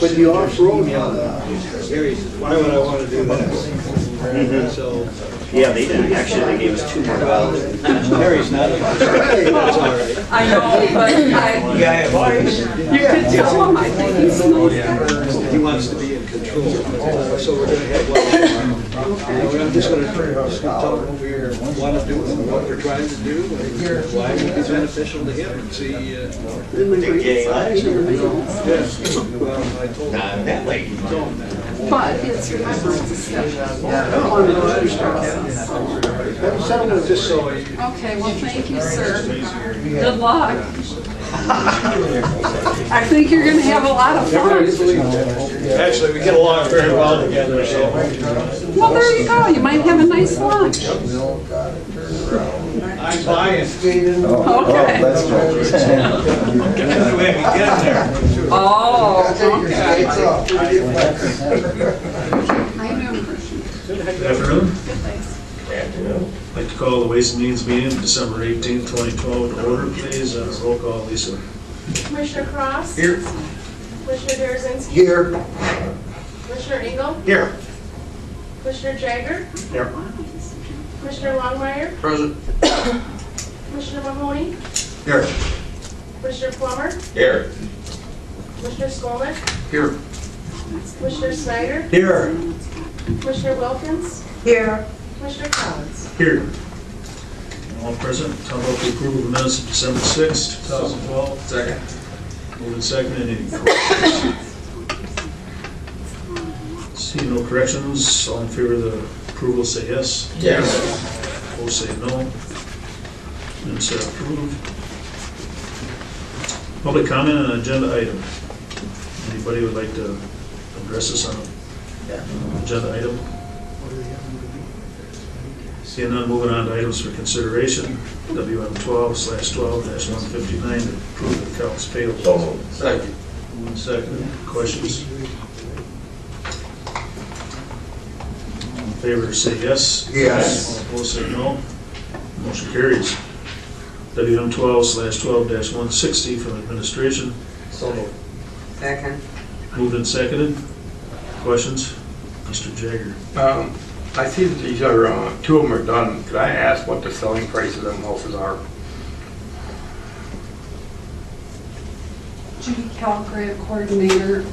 But the off-road, Gary says, why would I want to do that? So, Yeah, they did. Actually, they gave us 2 more dollars. Gary's not, hey, that's all right. I know, but I, Yeah, advice. you could tell him I think he's nice. He wants to be in control. So we're gonna have one. I'm just gonna tell him what we want to do and what we're trying to do and why it would be beneficial to him and see, Big gay eyes. yes. Well, I told him. Not that lady. But it's remembrance stuff. Settlement just so I. Okay, well, thank you, sir. Good luck. I think you're gonna have a lot of fun. Actually, we get along very well together, so. Well, there you go. You might have a nice lunch. I'm buying. Okay. Oh, okay. I know. Good afternoon. I'd like to call the Ways and Means meeting December 18, 2012 to order, please. Roll call, Lisa. Commissioner Cross? Here. Commissioner Darazinski? Here. Commissioner Engel? Here. Commissioner Jagger? Here. Commissioner Longmire? Present. Commissioner Mahoney? Here. Commissioner Plummer? Here. Commissioner Skolnick? Here. Commissioner Snyder? Here. Commissioner Wilkins? Here. Commissioner Collins? Here. All present. How about the approval of the minutes of December 6, 2012? Second. Moved and seconded. Any corrections? See no corrections. All in favor of the approval say yes. Yes. Opposed say no. Minutes are approved. Public comment on agenda item. Anybody would like to address us on an agenda item? Seeing none, moving on to items for consideration. WM 12/12-159 to approve the accounts payable. Second. One second. Questions? All in favor say yes. Yes. All opposed say no. Motion carries. WM 12/12-160 from administration. So moved. Second. Moved and seconded. Questions? Mr. Jagger. I see that these are, 2 of them are done. Could I ask what the selling price of them houses are? Judy Calgrave, coordinator.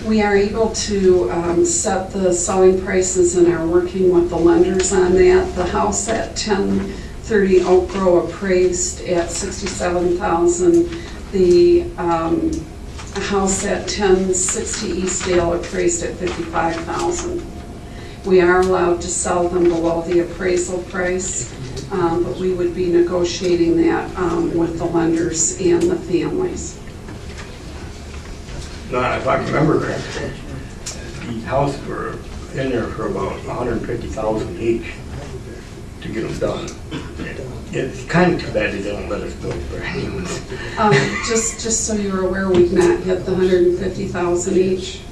We are able to set the selling prices and are working with the lenders on that. The house at 1030 Oak Grove appraised at $67,000. The house at 1060 Eastdale appraised at $55,000. We are allowed to sell them below the appraisal price, but we would be negotiating that with the lenders and the families. Now, if I can remember correctly, these houses were in there for about $150,000 each to get them done. It's kind of too bad they didn't let us build for anyways. Just so you're aware, we've not hit the $150,000 each.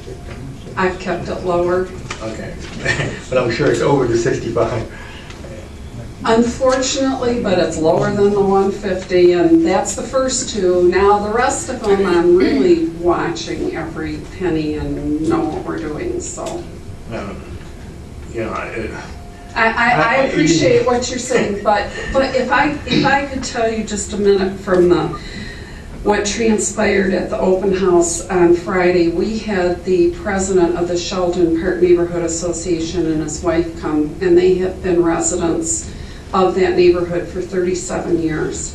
I've kept it lower. Okay, but I'm sure it's over the 65. Unfortunately, but it's lower than the 150, and that's the first 2. Now, the rest of them, I'm really watching every penny and know what we're doing, so. You know, I appreciate what you're saying, but if I could tell you just a minute from what transpired at the open house on Friday, we had the president of the Sheldon Park Neighborhood Association and his wife come, and they have been residents of that neighborhood for 37 years.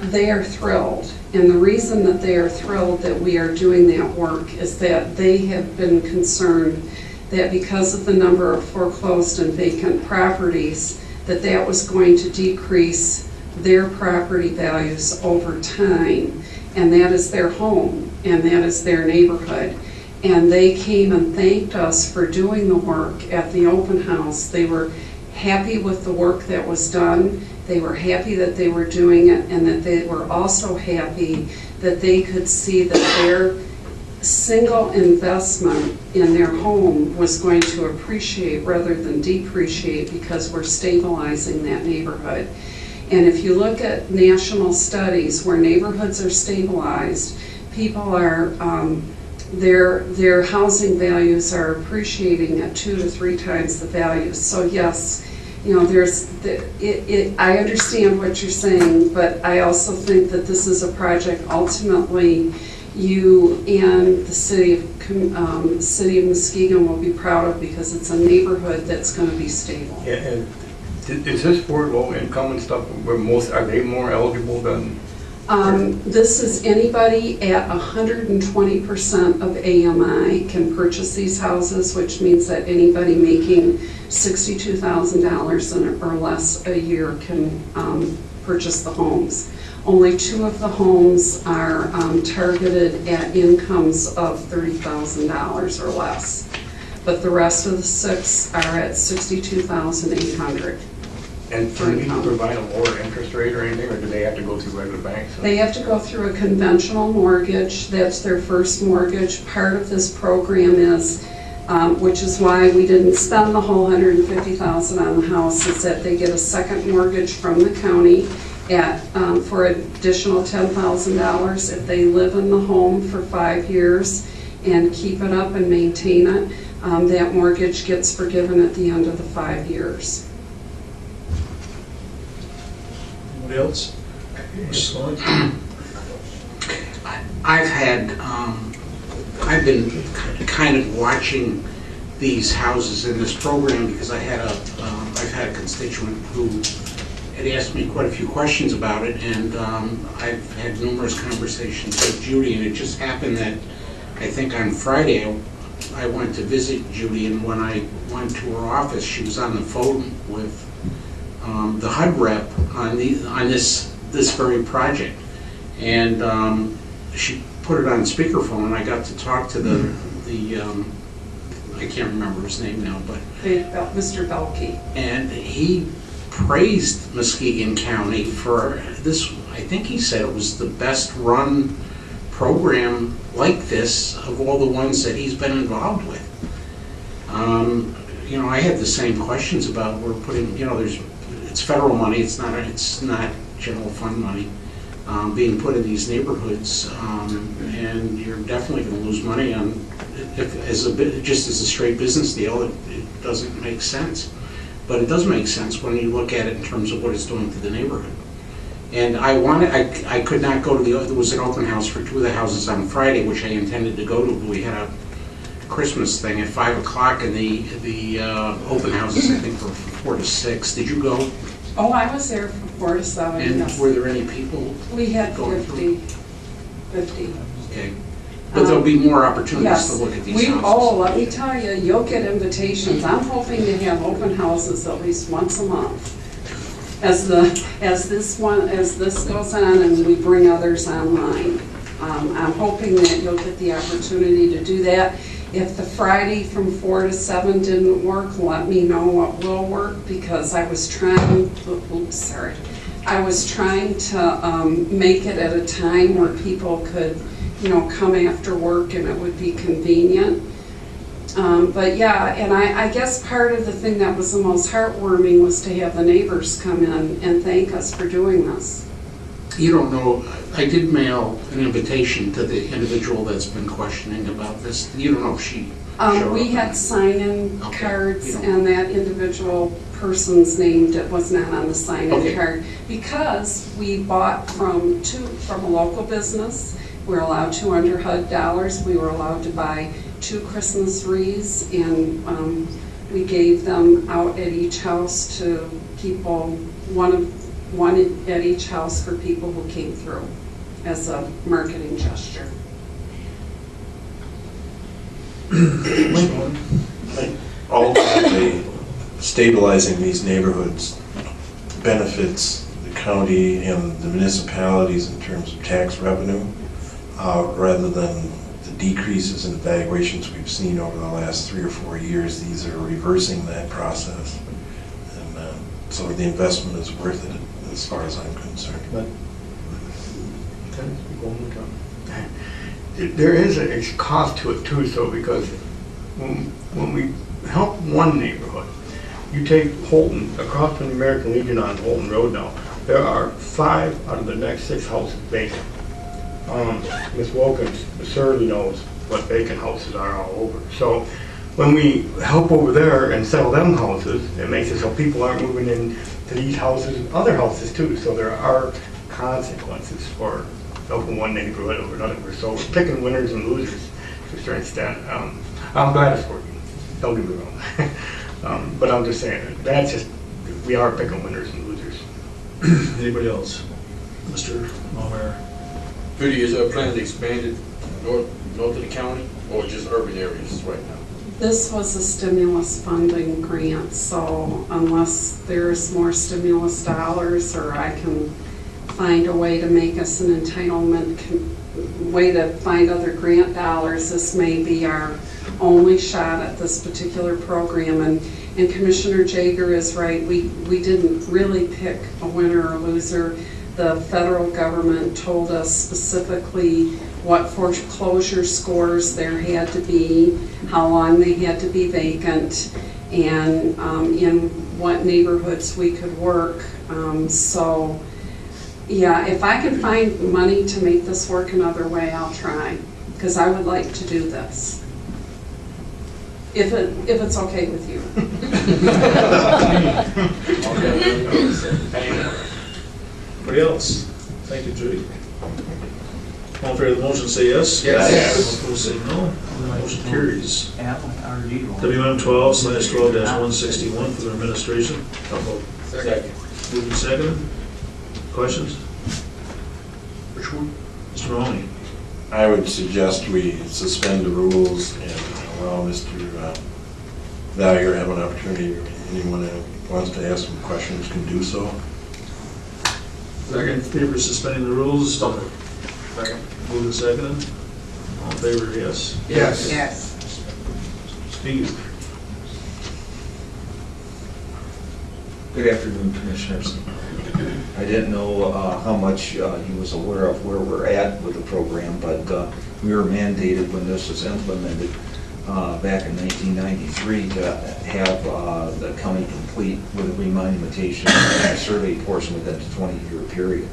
They are thrilled, and the reason that they are thrilled that we are doing that work is that they have been concerned that because of the number of foreclosed and vacant properties, that was going to decrease their property values over time, and that is their home, and that is their neighborhood. And they came and thanked us for doing the work at the open house. They were happy with the work that was done. They were happy that they were doing it, and that they were also happy that they could see that their single investment in their home was going to appreciate rather than depreciate, because we're stabilizing that neighborhood. And if you look at national studies where neighborhoods are stabilized, people are their housing values are appreciating at 2 to 3 times the value. So yes, you know, I understand what you're saying, but I also think that this is a project ultimately you and the city of Muskegon will be proud of, because it's a neighborhood that's going to be stable. Yeah, and is this for low income and stuff, where are they more eligible than? This is anybody at 120% of AMI can purchase these houses, which means that anybody making $62,000 or less a year can purchase the homes. Only 2 of the homes are targeted at incomes of $30,000 or less, but the rest of the 6 are at $62,800. And can we provide a lower interest rate or anything, or do they have to go through regular banks? They have to go through a conventional mortgage. That's their first mortgage. Part of this program is, which is why we didn't spend the whole $150,000 on the house, is that they get a second mortgage from the county for additional $10,000 if they live in the home for 5 years and keep it up and maintain it. That mortgage gets forgiven at the end of the 5 years. Anybody else? Mr. Sloan? I've been kind of watching these houses in this program because I've had a constituent who had asked me quite a few questions about it, and I've had numerous conversations with Judy, and it just happened that I think on Friday I went to visit Judy, and when I went to her office, she was on the phone with the HUD rep on this very project, and she put it on speakerphone, and I got to talk to the I can't remember his name now, but Mr. Belkey. And he praised Muskegon County for this. I think he said it was the best run program like this of all the ones that he's been involved with. You know, I had the same questions about, we're putting, you know, it's federal money, it's not general fund money being put in these neighborhoods, and you're definitely going to lose money on just as a straight business deal. It doesn't make sense, but it does make sense when you look at it in terms of what it's doing to the neighborhood. And I could not go to there was an open house for 2 of the houses on Friday, which I intended to go to, but we had a Christmas thing at 5 o'clock, and the open houses, I think, were from 4 to 6. Did you go? Oh, I was there from 4 to 7. And yes. were there any people? We had going 50. Okay. But there'll be more opportunities Yes. to look at these houses. Oh, let me tell you, you'll get invitations. I'm hoping to have open houses at least once a month. As this goes on and we bring others online. I'm hoping that you'll get the opportunity to do that. If the Friday from 4 to 7 didn't work, let me know what will work, because I was trying, I was trying to make it at a time where people could, you know, come after work and it would be convenient. But yeah, and I guess part of the thing that was the most heartwarming was to have the neighbors come in and thank us for doing this. You don't know, I did mail an invitation to the individual that's been questioning about this. You don't know if she showed We up. had sign-in Okay. cards, You don't- and that individual person's name was not on the sign-in Okay. card, because we bought from a local business. We're allowed $200 HUD. We were allowed to buy 2 Christmas wreaths, and we gave them out at each house to people, one at each house for people who came through, as a marketing gesture. Ultimately, stabilizing these neighborhoods benefits the county and the municipalities in terms of tax revenue, rather than the decreases in valuations we've seen over the last 3 or 4 years. These are reversing that process, and so the investment is worth it as far as I'm concerned. There is a cost to it too, so because when we help one neighborhood, you take Holton, across from the American Legion on Holton Road now, there are 5 out of the next 6 houses vacant. Ms. Wilkins certainly knows what vacant houses are all over. So when we help over there and sell them houses, it makes it so people aren't moving in to these houses and other houses too. So there are consequences for open one neighborhood over another. So we're picking winners and losers to a certain extent. I'm glad it's working. Don't get me wrong. But I'm just saying, that's just, we are picking winners and losers. Anybody else? Mr. Malmer? Judy, is there a plan to expand it north of the county or just urban areas right now? This was a stimulus funding grant, so unless there's more stimulus dollars or I can find a way to make us an entitlement, way to find other grant dollars, this may be our only shot at this particular program. And Commissioner Jager is right, we didn't really pick a winner or loser. The federal government told us specifically what foreclosure scores there had to be, how long they had to be vacant, and in what neighborhoods we could work. So yeah, if I can find money to make this work another way, I'll try, because I would like to do this. If it's okay with you. Anybody else? Thank you, Judy. All in favor of the motion, say yes. Yes. All opposed, say no. The motion carries. WM 12/12-161 for the administration. Second. Moved and seconded. Questions? Which one? Mr. Mahoney? I would suggest we suspend the rules and allow Mr. Valier to have an opportunity, or anyone that wants to ask some questions can do so. In favor of suspending the rules? Second. Moved and seconded. All in favor, yes. Yes. Yes. Steve? Good afternoon, Commissioners. I didn't know how much he was aware of where we're at with the program, but we were mandated when this was implemented back in 1993 to have the county complete with a remonumentation and survey portion within a 20-year period.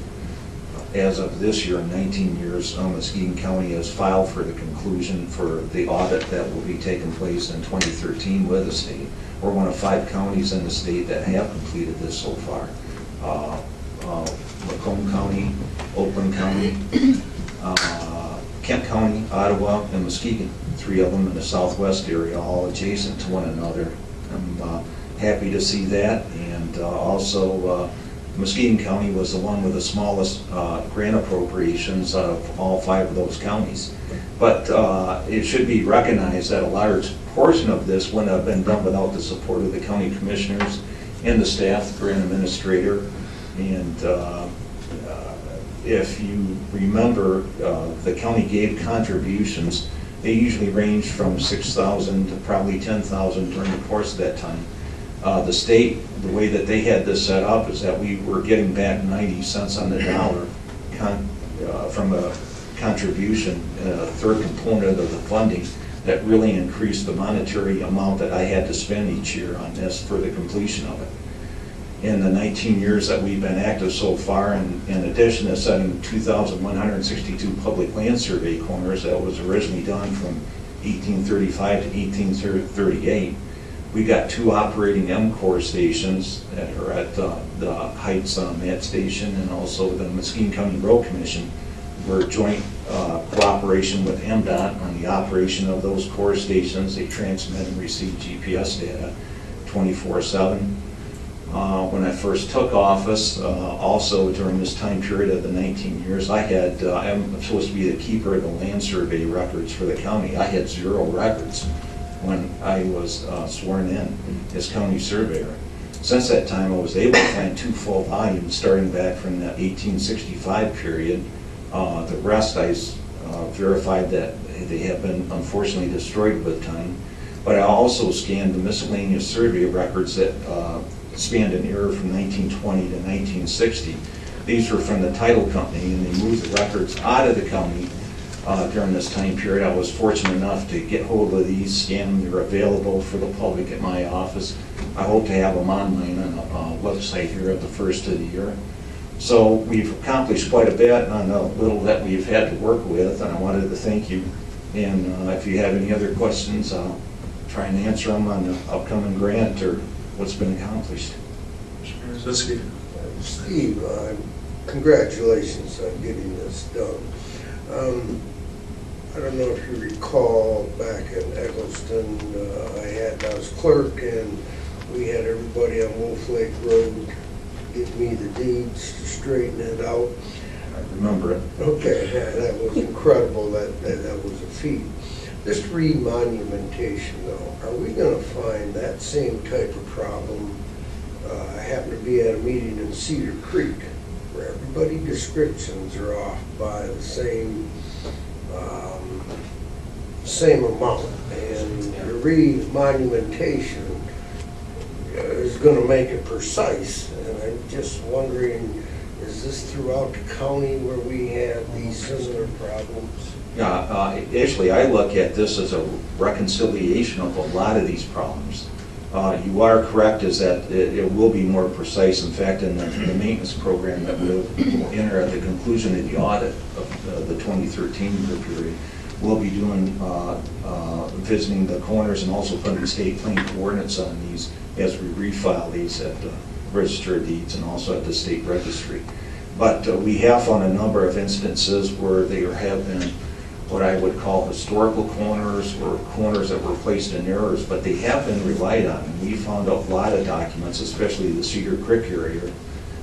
As of this year, 19 years, Muskegon County has filed for the conclusion for the audit that will be taking place in 2013 with the state. We're one of 5 counties in the state that have completed this so far. Macomb County, Oakland County, Kent County, Ottawa, and Muskegon. 3 of them in the southwest area, all adjacent to one another. I'm happy to see that, and also Muskegon County was the one with the smallest grant appropriations of all 5 of those counties. But it should be recognized that a large portion of this wouldn't have been done without the support of the county commissioners and the staff, the grant administrator. And if you remember, the county gave contributions. They usually ranged from $6,000 to probably $10,000 during the course of that time. The state, the way that they had this set up is that we were getting back 90 cents on the dollar from a contribution, a third component of the funding that really increased the monetary amount that I had to spend each year on this for the completion of it. In the 19 years that we've been active so far, in addition to setting 2,162 public land survey corners that was originally done from 1835 to 1838, we got 2 operating MCOR stations that are at the Heights Mat Station and also the Muskegon County Road Commission. We're joint cooperation with MDOT on the operation of those core stations. They transmit and receive GPS data 24/7. When I first took office, also during this time period of the 19 years, I'm supposed to be the keeper of the land survey records for the county. I had 0 records when I was sworn in as county surveyor. Since that time, I was able to find 2 full volumes starting back from the 1865 period. The rest I verified that they have been unfortunately destroyed with time. But I also scanned the miscellaneous survey records that spanned an era from 1920 to 1960. These were from the title company, and they moved the records out of the county during this time period. I was fortunate enough to get hold of these, scan them. They're available for the public at my office. I hope to have them online on a website here at the first of the year. So we've accomplished quite a bit on the little that we've had to work with, and I wanted to thank you And if you have any other questions, I'll try and answer them on the upcoming grant or what's been accomplished. Mr. Marzisky. Steve, congratulations on getting this done. I don't know if you recall, back in Eggleston, I was clerk, and we had everybody on Wolf Lake Road give me the deeds to straighten it out. I remember it. Okay, yeah, that was incredible, that was a feat. This remonumentation though, are we gonna find that same type of problem? I happened to be at a meeting in Cedar Creek where everybody's descriptions are off by the same amount, and the remonumentation is gonna make it precise, and I'm just wondering, is this throughout the county where we have these similar problems? Yeah, actually, I look at this as a reconciliation of a lot of these problems. You are correct, is that it will be more precise. In fact, in the maintenance program that we'll enter at the conclusion of the audit of the 2013 year period, we'll be doing, visiting the corners and also putting state plane coordinates on these as we refile these at the Register of Deeds and also at the state registry. But we have found a number of instances where there have been what I would call historical corners or corners that were placed in errors, but they have been relied on. And we found a lot of documents, especially the Cedar Creek area,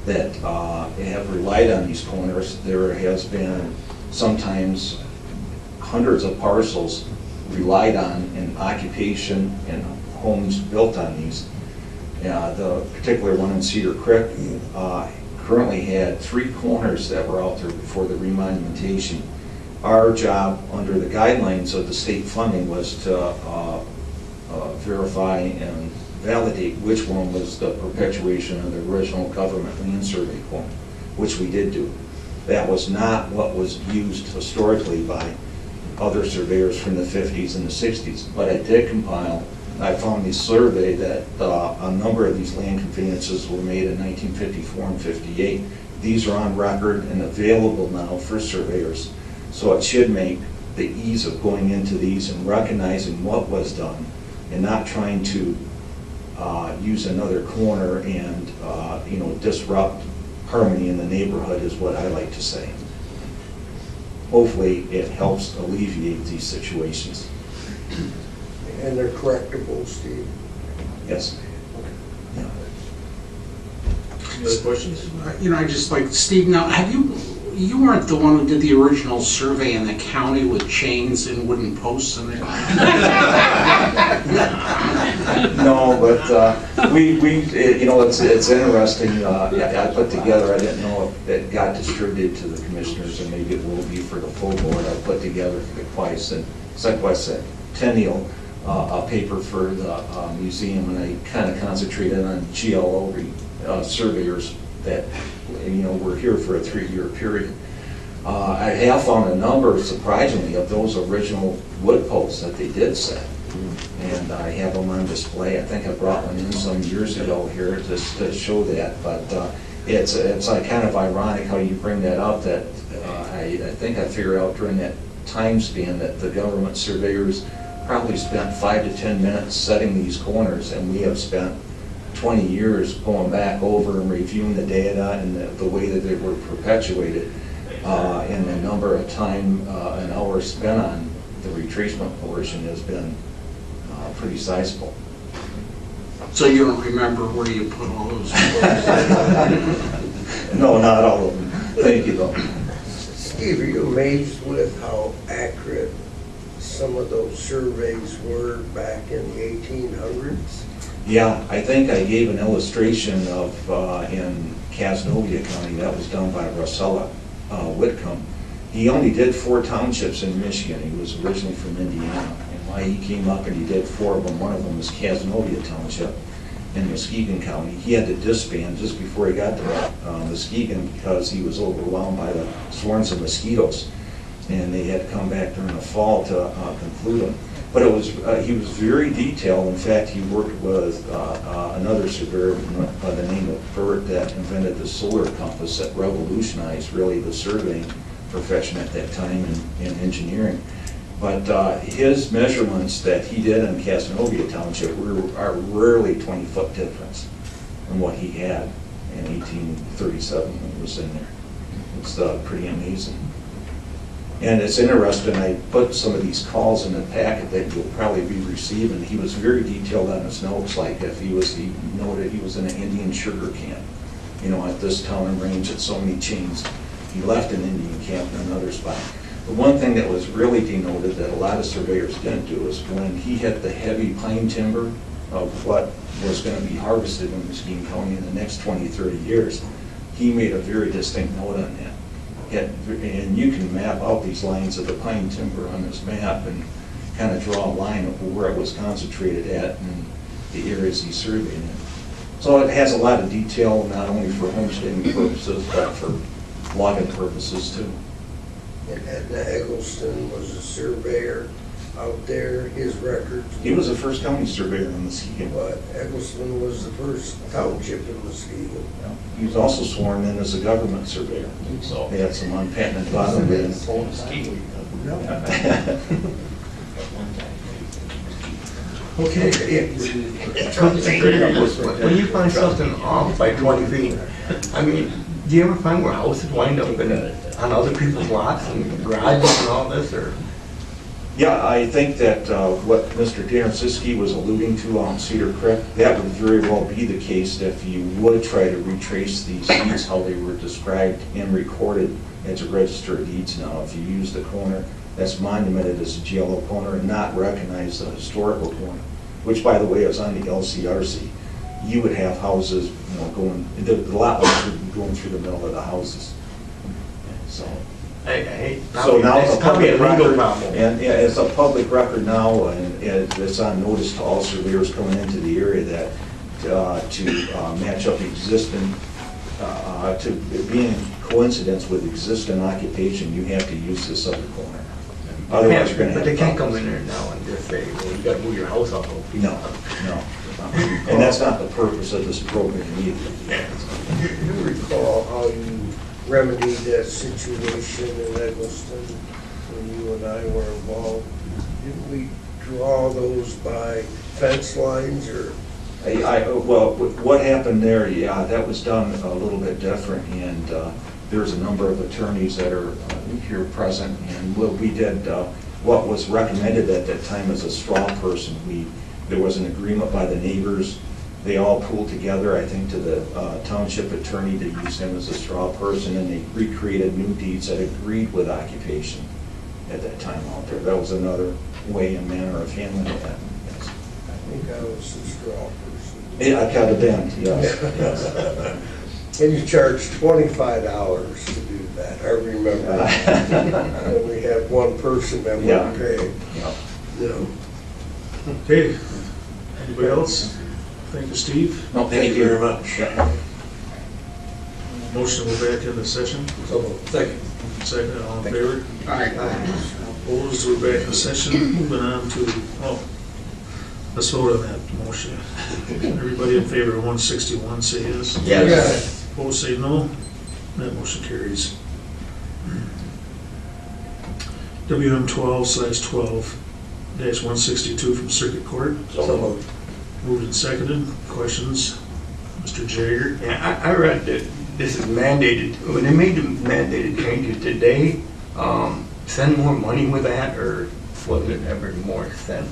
that have relied on these corners. There has been sometimes hundreds of parcels relied on in occupation and homes built on these. The particular one in Cedar Creek currently had 3 corners that were out there before the remonumentation. Our job under the guidelines of the state funding was to verify and validate which one was the perpetuation of the original government land survey corner, which we did do. That was not what was used historically by other surveyors from the 50s and the 60s, but I did compile. I found this survey that a number of these land conveyances were made in 1954 and 58. These are on record and available now for surveyors. So it should make the ease of going into these and recognizing what was done and not trying to use another corner and disrupt harmony in the neighborhood is what I like to say. Hopefully it helps alleviate these situations. And they're correctable, Steve? Yes. Yeah. Any other questions? I just like, Steve, now, you weren't the one who did the original survey in the county with chains and wooden posts in it? No, but it's interesting. I put together, I didn't know if it got distributed to the commissioners, and maybe it will be for the full board. I put together for the Centennial, a paper for the museum, and I kind of concentrated on GLO surveyors that were here for a 3-year period. I have found a number, surprisingly, of those original wood posts that they did set. And I have them on display. I think I brought one in some years ago here just to show that. But it's like kind of ironic how you bring that up, that I think I figured out during that time span that the government surveyors probably spent 5 to 10 minutes setting these corners, and we have spent 20 years going back over and reviewing the data and the way that they were perpetuated, and the number of time and hours spent on the retracement portion has been pretty sizable. So you don't remember where you put all those? No, not all of them. Thank you, though. Steve, are you amazed with how accurate some of those surveys were back in the 1800s? Yeah, I think I gave an illustration of in Cazenovia County that was done by Russella Whitcomb. He only did 4 townships in Michigan. He was originally from Indiana. And why he came up and he did 4 of them, one of them was Cazenovia Township in Muskegon County. He had to disband just before he got to Muskegon because he was overwhelmed by the swarms of mosquitoes. And they had to come back during the fall to conclude them. But it was he was very detailed. In fact, he worked with another surveyor by the name of Burt that invented the solar compass that revolutionized really the surveying profession at that time in engineering. But his measurements that he did in Casanova Township are rarely 20-foot difference from what he had in 1837 when he was in there. It's pretty amazing. And it's interesting, I put some of these calls in the packet that you'll probably be receiving. He was very detailed on his notes, like if he noted he was in an Indian sugar camp, you know, at this town and range at so many chains. He left an Indian camp in another spot. The one thing that was really denoted that a lot of surveyors didn't do is when he hit the heavy pine timber of what was going to be harvested in Muskegon County in the next 20, 30 years, he made a very distinct note on that. And you can map out these lines of the pine timber on this map and kind of draw a line of where it was concentrated at and the areas he surveyed in. So it has a lot of detail, not only for homesteading purposes, but for logging purposes too. And Edna Eggleston was a surveyor out there, his records. He was the first county surveyor in Muskegon. But Eggleston was the first township in Muskegon. He was also sworn in as a government surveyor, so he had some unpatented bottom end. Okay. When you find something off by 20 feet, I mean, do you ever find where houses wind up on other people's lots and garages and all this, or? Yeah, I think that what Mr. Darren Siskey was alluding to on Cedar Creek, that would very well be the case if you would try to retrace these deeds, how they were described and recorded as a register of deeds now. If you use the corner that's monumented as a GLO corner and not recognize the historical corner, which by the way is on the LCRC, you would have houses, you know, going, the lot lines would be going through the middle of the houses. So. So now it's a public record, and it's a public record now, and it's on notice to all surveyors coming into the area that to match up existing, to be in coincidence with existing occupation, you have to use this other corner. Otherwise, you're going to have. But they can't come in there now and just say, well, you got to move your house off. No. And that's not the purpose of this program either. Do you recall how you remedied that situation in Eggleston when you and I were involved? Didn't we draw those by fence lines or? Well, what happened there, yeah, that was done a little bit different, and there's a number of attorneys that are here present, and what we did, what was recommended at that time as a straw person, there was an agreement by the neighbors. They all pooled together, I think, to the township attorney to use him as a straw person, and they recreated new deeds that agreed with occupation at that time out there. That was another way and manner of handling that. Yes. I think I was the straw person. Yeah, I could have been, yes. And you charged $25 to do that, I remember. And we had one person that wouldn't pay. No. Okay, anybody else? Thank you, Steve. No, thank you very much. Motion to go back into session. Second. Second, all in favor? Aye. Opposed, we're back in session. Moving on to, let's vote on that motion. Everybody in favor of 161, say yes. Yes. Opposed, say no. That motion carries. WM 12/12-162 from Circuit Court. So moved. Moved and seconded. Questions? Mr. Jagger? Yeah, I read that this is mandated. When they made the mandated changes, did they send more money with that, or was it ever more sent?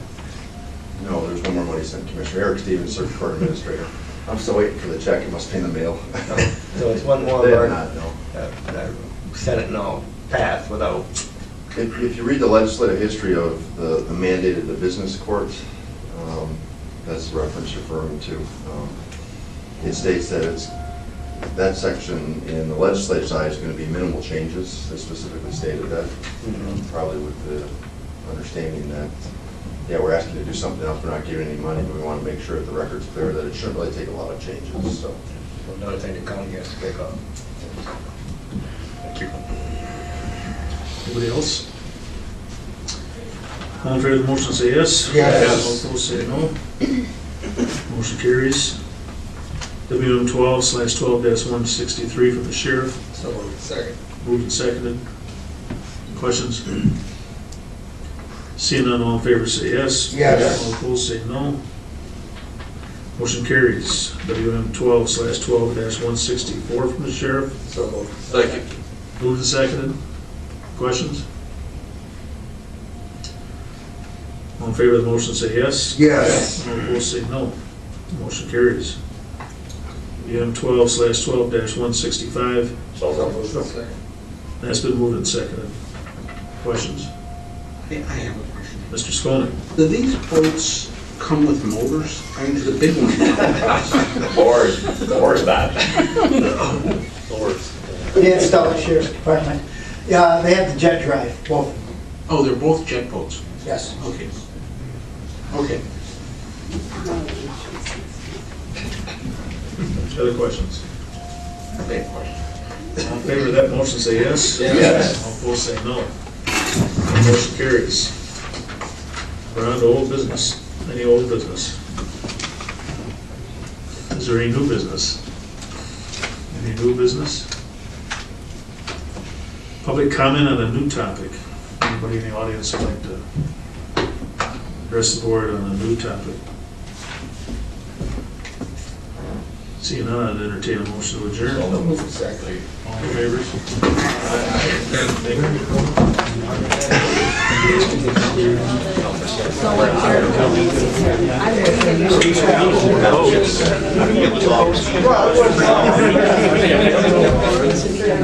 No, there's no more money sent. Commissioner Eric Stevens, Circuit Court Administrator. I'm still waiting for the check. It must be in the mail. So it's one more. They have not, no. Senate now passed without. If you read the legislative history of the mandated the business court, that's the reference you're referring to. It states that that section in the legislative side is going to be minimal changes. They specifically stated that, probably with the understanding that, yeah, we're asking to do something else. We're not giving any money, but we want to make sure that the record's clear that it shouldn't really take a lot of changes. So Another thing the county has to pick up. Thank you. Anybody else? All in favor of the motion, say yes. Yes. All opposed, say no. Motion carries. WM 12/12-163 from the sheriff. So moved. Second. Moved and seconded. Questions? Seeing none, all in favor say yes. Yes. All opposed say no. Motion carries. WM 12/12-164 from the sheriff. So moved. Second. Moved and seconded. Questions? All in favor of the motion say yes. Yes. All opposed say no. Motion carries. WM 12/12-165. That's been moved and seconded. Questions? I have a question. Mr. Skolnick? Do these boats come with motors? I mean, the big ones. Or not. They installed the sheriff's department. Yeah, they have the jet drive, both. Oh, they're both jet boats? Yes. Okay. Okay. Other questions? I have a question. All in favor of that motion say yes. Yes. All opposed say no. Motion carries. We're on to old business. Any old business? Is there any new business? Any new business? Public comment on a new topic. Anybody in the audience would like to address the board on a new topic? Seeing none, I'd entertain a motion to adjourn. Exactly. All in favor? Well,